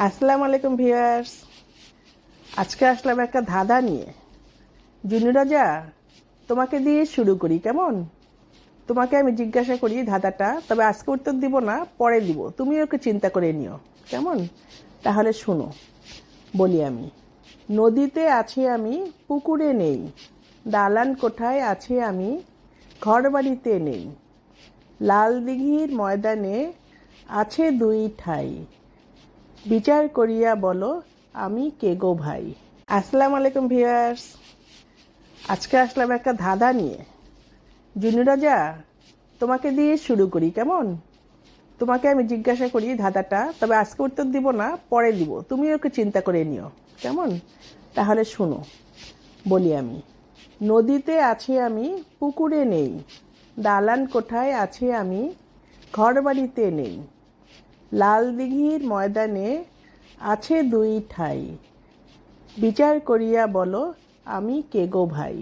আসসালামু আলাইকুম ভিউয়ার্স। আজকে আসলাম একটা ধাঁধা নিয়ে। জুনু রাজা, তোমাকে দিয়ে শুরু করি কেমন? তোমাকে আমি জিজ্ঞাসা করি ধাঁধাটা, তবে আজকে উত্তর দিব না, পরে দিব, তুমি ওকে চিন্তা করে নিও কেমন। তাহলে শোনো, বলি আমি। নদীতে আছি আমি, পুকুরে নেই, দালান কোঠায় আছি আমি, ঘর বাড়িতে নেই, লাল দিঘির ময়দানে আছে দুই ঠাই, বিচার করিয়া বলো আমি কে গো ভাই। আসসালামু আলাইকুম ভিউয়ার্স। আজকে আসলাম একটা ধাঁধা নিয়ে। জুনু রাজা, তোমাকে দিয়ে শুরু করি কেমন? তোমাকে আমি জিজ্ঞাসা করি ধাঁধাটা, তবে আজকে উত্তর দিব না, পরে দিব, তুমি ওকে চিন্তা করে নিও কেমন। তাহলে শোনো, বলি আমি। নদীতে আছি আমি, পুকুরে নেই, দালান কোঠায় আছি আমি, ঘর বাড়িতে নেই, লাল দিঘির ময়দানে আছে দুই ঠাই, বিচার করিয়া বলো আমি কে গো ভাই।